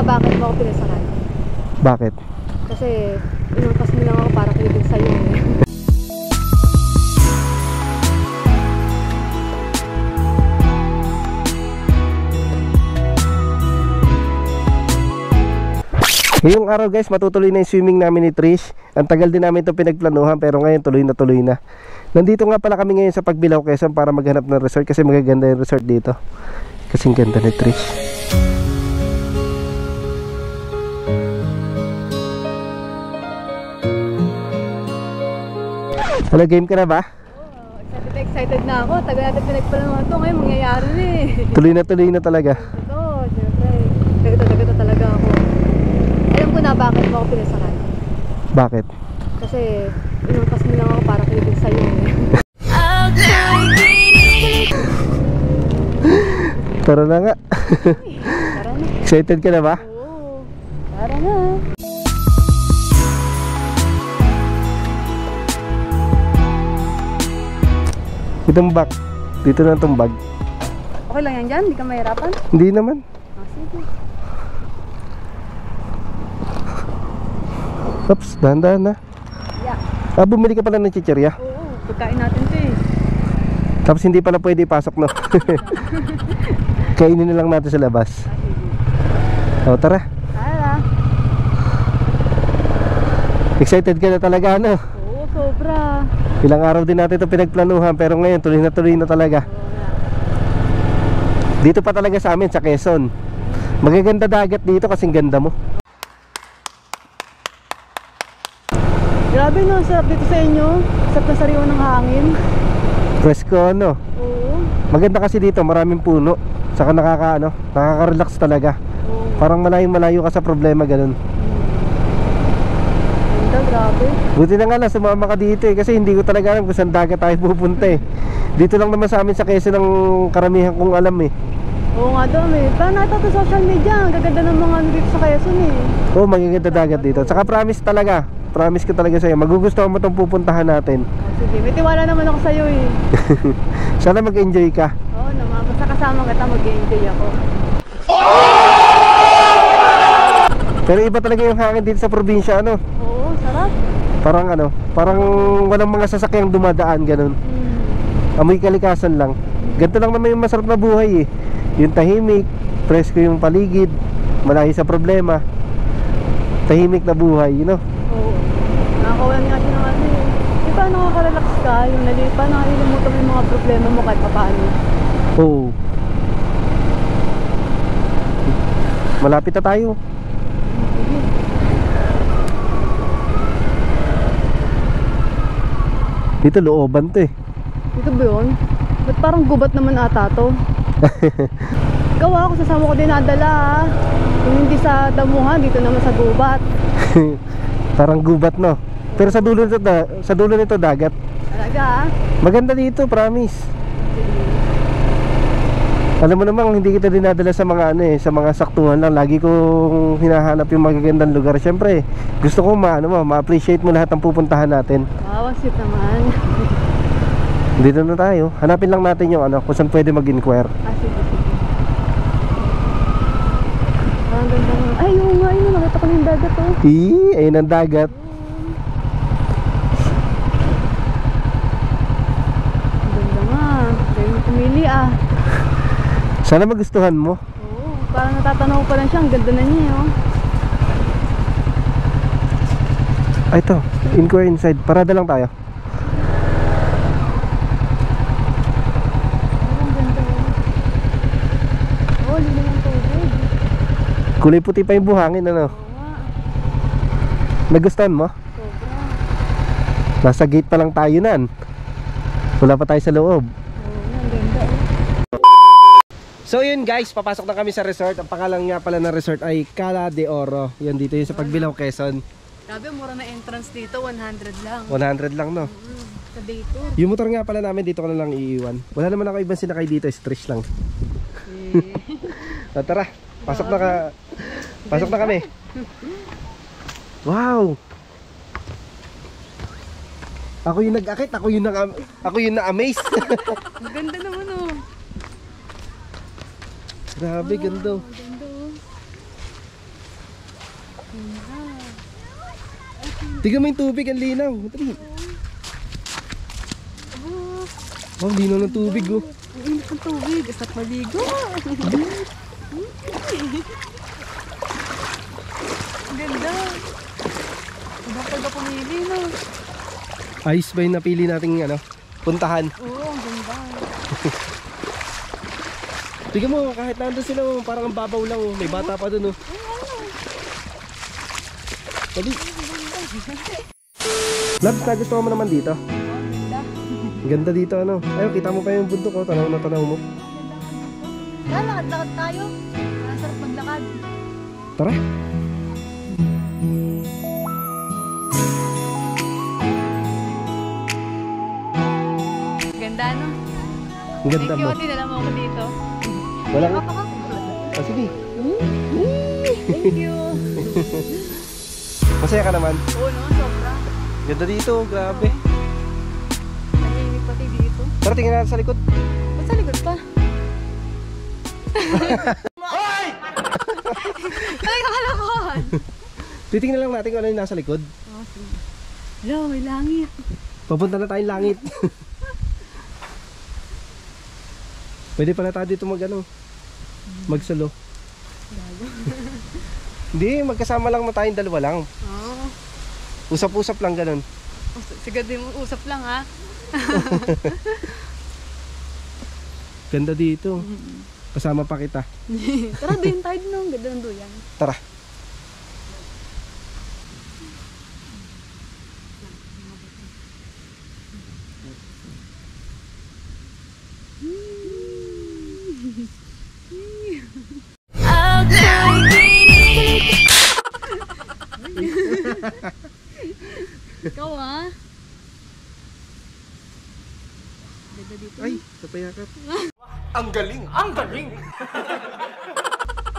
bakit mo ako pinasakay? Bakit? Kasi inangkas mo lang ako para kiligin sa'yo eh. Ngayong araw guys, matutuloy na yung swimming namin ni Trish. Ang tagal din namin ito pinagplanuhan, pero ngayon tuloy na tuloy na. Nandito nga pala kami ngayon sa Pagbilao, Quezon para maghanap ng resort kasi magaganda yung resort dito. Kasing ganda ni Trish. Hello, game ka na ba? Oo, excited na ako. Tagal natin pinagplanuhan ito, ngayon mangyayari na eh. Tuloy na talaga. Ito, syempre. Tagata talaga ako. Alam ko na bakit mo ako pinasakay. Bakit? Kasi inangkas mo lang ako para kiligin sa'yo eh. Tara na nga. Tara na. Excited ka na ba? Oo, tara na. Itumbak. Dito na tumbag. Okay lang yan dyan? Hindi ka mahirapan? Hindi naman. Ah, sige. Oops, dahan-dahan na. Yeah. Ah, bumili ka pala ng chichirya. Oo, pagkain natin ito eh. Tapos hindi pala pwede ipasok, no? Kainin na lang natin sa labas. O, tara. Tara. Excited ka na talaga, ano? Oo, sobra. Ilang araw din natin ito pinagplanuhan, pero ngayon tuloy na talaga. Dito pa talaga sa amin, sa Quezon. Magaganda dagat dito kasing ganda mo. Grabe no, sarap dito sa inyo. Sarap na sariwa ng hangin. Presko, no? Oo. Maganda kasi dito, maraming puno. Saka nakaka-relax talaga. Oo. Parang malayo ka sa problema, ganun. Ganda, grabe. Buti na nga lang, sumama ka dito eh. Kasi hindi ko talaga alam kung saan dagat tayo pupunta eh. Dito lang naman sa amin sa Quezon ang karamihan kong alam eh. Oo nga daw eh. Parang nakita ko sa social media, ang gaganda ng mga ano dito sa Quezon eh. Oo, magaganda dagat dito. Saka promise talaga. Promise ko talaga sa'yo, magugustuhan mo itong pupuntahan natin. Oh, sige, may tiwala naman ako sa'yo eh. Sana mag-enjoy ka. Oo naman, basta kasama kita mag-enjoy ako. Pero iba talaga yung hangin dito sa probinsya, ano? Oo, sarap. Parang walang mga sasakyang dumadaan, ganun. Amoy kalikasan lang. Ganito lang naman yung masarap na buhay eh. Yung tahimik, presko yung paligid, malayo sa problema. Tahimik na buhay, you know? Oo. Nakakawalan nga siya ng ano eh. Di ba nakaka-relax ka? Yung nalipa, nakalimutan mo yung mga problema mo kahit paano. Oo. Malapit na tayo. Sige. Dito looban to eh. Dito ba yun? Ba't parang gubat naman ata to? Ikaw ako sasama ko din nadala ha. Kung hindi sa damuhan, dito naman sa gubat. Parang gubat, no? Pero sa dulo nito dagat. Talaga ha? Maganda dito, promise. Alam mo namang hindi kita dinadala sa mga sa mga saktuhan lang. Lagi kong hinahanap yung magagandang lugar. Siyempre, gusto ko ma-appreciate mo lahat ng pupuntahan natin. Wow, sweet naman. Dito na tayo. Hanapin lang natin yung kung saan pwede mag-inquire. Ah, sige. Ang ganda nga. Ay, oo nga, yun. Nakita ko na yung dagat oh. Ayun ang dagat. Ang ganda nga. Dahil mo pumili ah. Sana magustuhan mo. Oo, parang natatanaw pa lang siya. Ang ganda na niya oh. Ay, ito. Inquire inside. Parada lang tayo. Kulay puti pa yung buhangin, ano? Nagustuhan mo? Sobra. Nasa gate pa lang tayo nan. Wala pa tayo sa loob. Ang ganda So yun guys, papasok na kami sa resort. Ang pangalan nga pala ng resort ay Cala de Oro. Yan dito yung sa Pagbilao, Quezon. Grabe, mura na entrance dito, 100 lang. 100 lang, no? Sa day tour. Yung motor nga pala namin dito ko na lang iiwan. Wala naman ako ibang sinakay dito, stretch lang. So, tara, pasok na kami. Wow. Ako yung nag-akit, ako yung na-amaze. Ang ganda naman oh. Grabe, ganda. Ganda oh. Tignan mo yung tubig, ang linaw. Dali. Oh, linaw ng tubig oh. Ang init ng tubig. Basta maligo. Ang ganda. Bakal ka pumili, no? Ayos ba yung napili nating ano, puntahan? Oo, ang ganda. Tignan mo, kahit nandun sila, oh, parang ang babaw lang. Oh. May bata pa dun. Oh. Dali. Labs, nagustuhan mo naman dito. Ang ganda. Ang ganda dito, ano. Ayun, kita mo pa yung bundok, oh. Tanaw na tanaw mo. Lakad-lakad tayo. Masarap maglakad. Tara. Ganda, no? Ang ganda Thank mo. you, tinala mo ako dito. Walang... Ako. Ah, sige. Thank you. Masaya ka naman. Oo, no? Sobra. Ganda dito, grabe. Tahimik pati dito. Tara, tingnan natin sa likod. Ba't sa likod pa? Hoy! Ay, kakalakuhan! Titingnan lang natin kung ano yung nasa likod. Oh, sige. Hello, may langit. Papunta na tayong langit. Pwede pala tayo dito mag ano, magsalo. Hindi, magkasama lang na tayong dalawa lang. Oo. Usap-usap lang ganun. Sige, di mo usap lang, ha? Ganda dito. Kasama pa kita. Tara, doon tayo nung ganda ng duyan. Tara. Ikaw, ha? Ganda dito. Ay, sa payakap. Ang galing! Ang galing!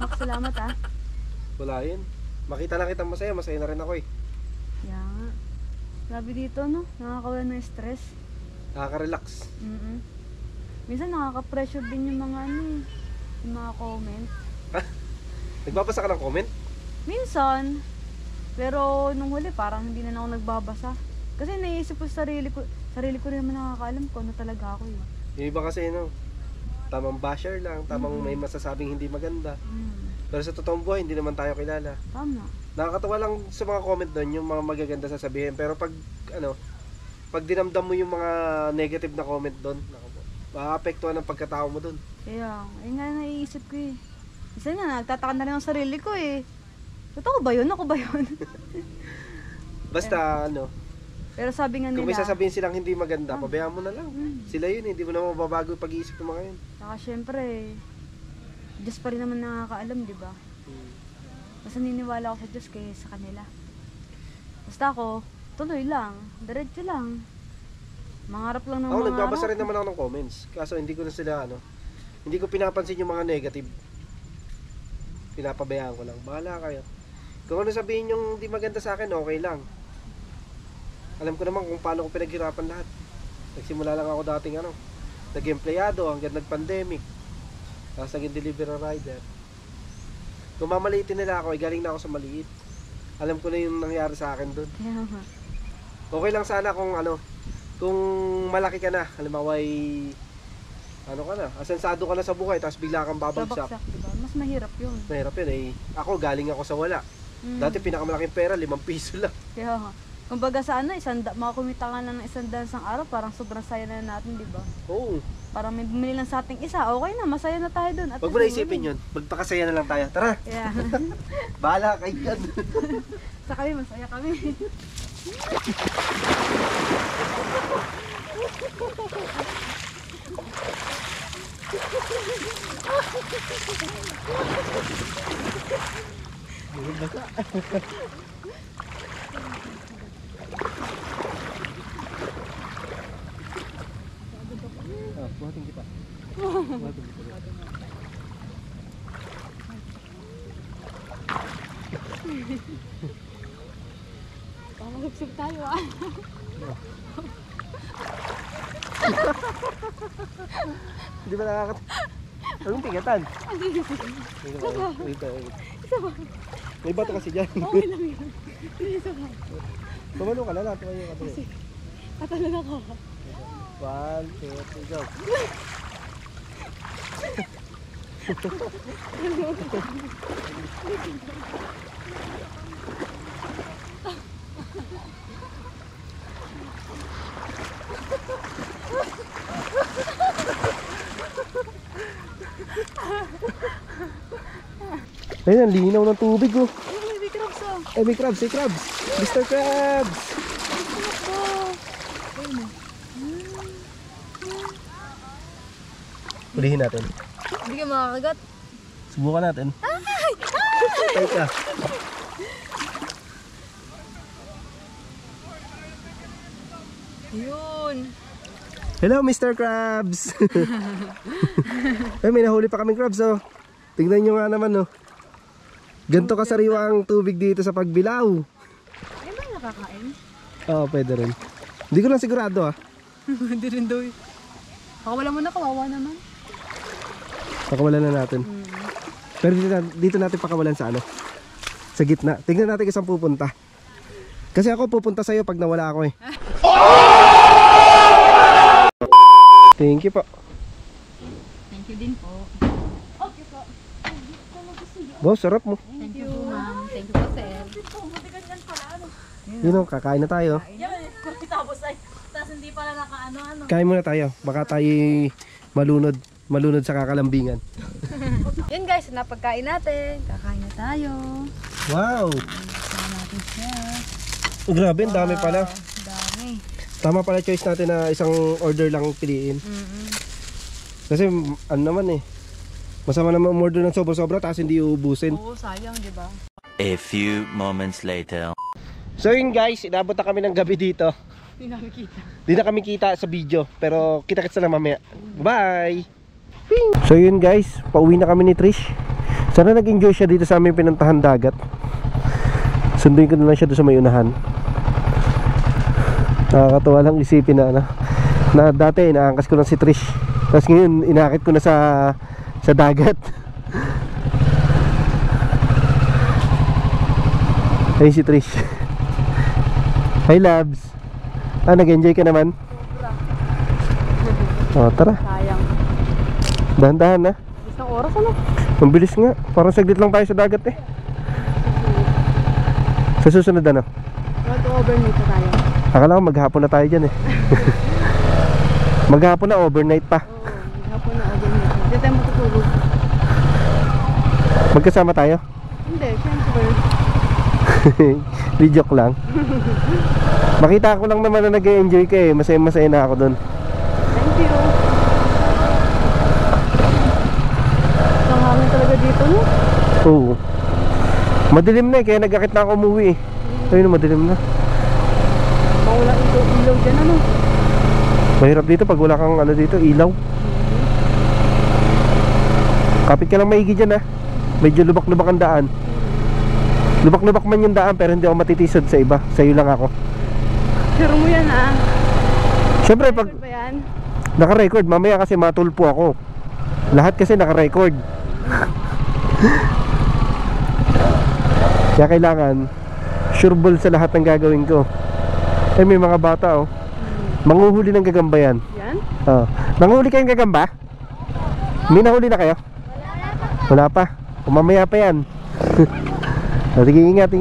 Mak, salamat, ha? Wala yun. Makita lang kitang masaya, masaya na rin ako eh. Kaya nga. Grabe dito, no? Nakakawala ng stress. Nakaka-relax. Minsan nakaka-pressure din yung mga ano eh. Yung mga comment. Nagbabasa ka ng comment? Minsan. Pero nung huli parang hindi na ako nagbabasa. Kasi naisip ko sa sarili ko rin naman nakakaalam ko ano talaga ako eh. Yung iba kasi no, tamang basher lang, tamang may masasabing hindi maganda. Pero sa totoong buhay, hindi naman tayo kilala. Tama. Nakakatawa lang sa mga comment doon, yung mga magaganda sasabihin. Pero pag, ano, pag dinamdam mo yung mga negative na comment doon, maapektuhan ang pagkatao mo doon. Kaya, ayun nga naiisip ko eh. Minsan nga, nagtataka na rin ang sarili ko eh. Totoo ba yun? Ako ba yun? Basta, ano, Pero sabi nga nila, kung may sasabihin silang hindi maganda, pabayaan mo na lang. Sila yun, hindi mo na mababago yung pag-iisip ng mga yun. saka syempre, Diyos pa rin naman nakakaalam, di ba? Mas naniniwala ako sa Diyos kaysa sa kanila. Basta ako, tuloy lang, diretso lang. Mangarap lang ng Ako, mangarap. nagbabasa rin naman ako ng comments. Kaso hindi ko na sila, ano, hindi ko pinapansin yung mga negative. Pinapabayaan ko lang. Bahala kayo. Kung ano sabihin yung hindi maganda sa akin, okay lang. Alam ko naman kung paano ko pinaghirapan lahat. Nagsimula lang ako dating ano, nag-empleyado hanggang nag-pandemic. Tapos naging delivery rider. Kung mamaliitin nila ako, galing na ako sa maliit. Alam ko na yung nangyari sa akin doon. Kaya nga. Okay lang sana kung ano, kung malaki ka na, halimbawa ay ano ka na, asensado ka na sa buhay, tapos bigla kang babagsak. Babagsak, diba? Mas mahirap yun. Mahirap yun eh. Ako, galing ako sa wala. Dati pinakamalaking pera, 5 piso lang. Kaya nga. Kumbaga sa ano, makakumita ka lang ng $100 ang araw, parang sobrang saya na natin, di ba? Oo. Parang may bumili lang sa ating isa, okay na, masaya na tayo dun. At Wag mo na isipin yun. Magpakasaya na lang tayo. Tara! Kaya, Bahala kayo dyan. sa kami, masaya kami. Buhatin kita. Buhatin kita. Baka magsip tayo ah. Hindi ba Anong tingatan? May bato kasi dyan. Okay lang yun. Isa ba? Tumalo ka na lang. Tumayo ka tuloy. Katalan ako. 1, 2, 3, go. Ayun, ang linaw ng tubig oh. Ay, may crabs oh. Eh, may crabs, may crabs. Mr. Krabs. Ulihin natin. Hindi ka makakagat. Subukan natin. Ay ka. Yun. Hello, Mr. Krabs. Ay, may nahuli pa kaming crabs oh. Tingnan nyo nga naman oh. Ganto kasariwa ang tubig dito sa Pagbilao. Ay, ba nakakain? Oo, pwede rin. Hindi ko lang sigurado ah. Hindi rin daw eh. Pakawala mo na, kawawa naman. Pakawalan na natin. Pero dito natin pakawalan sa ano? Sa gitna. Tingnan natin kung saan pupunta. Kasi ako pupunta sa'yo pag nawala ako eh. Thank you po. Thank you din po. Okay po. Wow, sarap mo. Thank you po, ma'am. Thank you po, sir. Yun o, kakain na tayo. Tapos hindi pala nakaano-ano. Kain muna tayo. Baka tayo malunod sa kakalambingan. Yun guys, napagkain natin. Kakain na tayo. Wow! Kakain natin siya. Oh, grabe, ang dami pala. Dami. Tama pala choice natin na isang order lang piliin. Kasi ano naman eh. Masama naman umorder ng sobra-sobra tapos hindi uubusin. Oo, sayang, di ba? A few moments later. So yun guys, inabot na kami ng gabi dito. Hindi namin kita. Di na kami kita sa video, pero kita-kits na lang mamaya. Bye! So yun guys, pauwi na kami ni Trish. Sana nag-enjoy siya dito sa aming pinuntahan dagat. Sunduin ko na lang siya doon sa may unahan. Nakakatuwa lang isipin na dati inaangkas ko lang si Trish. Tapos ngayon inakit ko na sa dagat. Ayun si Trish. Hi Labs. Nag-enjoy ka naman? Oh, tara. Sayang. Dahan-dahan na. Isang oras ano? Ang bilis nga. Parang saglit lang tayo sa dagat eh. Sa susunod ano? Mag-overnight na tayo. Akala ko maghapon na tayo dyan eh. Maghapon na, overnight pa. Oo, maghapon na overnight. Hindi tayo matutulog. Magkasama tayo? Hindi, syempre. Di joke lang. Makita ko lang naman na nag-enjoy ka eh. Masaya-masaya na ako dun. Thank you. Ang hangin talaga dito, no? Oo. Madilim na eh, kaya nag-akit na ako umuwi eh. Ayun, madilim na. Mawala ilaw dyan, ano? Mahirap dito pag wala kang ano dito, ilaw. Kapit ka lang maigi dyan ah. Medyo lubak-lubak ang daan. Lubak-lubak man yung daan pero hindi ako matitisod sa iba. Sa'yo lang ako. Sure mo yan, ah. Siyempre pag Sure ba yan? naka-record, mamaya kasi matulpo ako. Lahat kasi naka-record. Kaya kailangan sureball sa lahat ng gagawin ko. Eh may mga bata oh. Manguhuli ng gagamba yan. Yan? Oh. Nanguhuli kayong gagamba? May nahuli na kayo? Wala pa. Mamaya pa yan. Sige, ingat.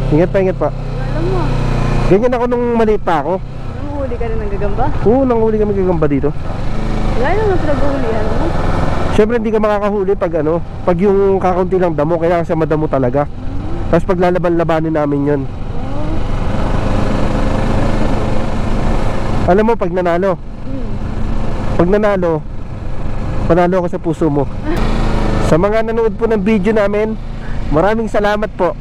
Ingat pa. Alam mo, Ganyan ako nung maliit pa ako. nanguhuli ka rin ng gagamba? Oo, nanguhuli kami gagamba dito. Wala naman pinag-uhulihan mo. Siyempre hindi ka makakahuli pag ano, pag yung kakaunti lang damo, kailangan siya madamo talaga. Tapos pag lalaban-labanin namin yun. Alam mo pag nanalo, panalo ako sa puso mo. Sa mga nanood po ng video namin, maraming salamat po.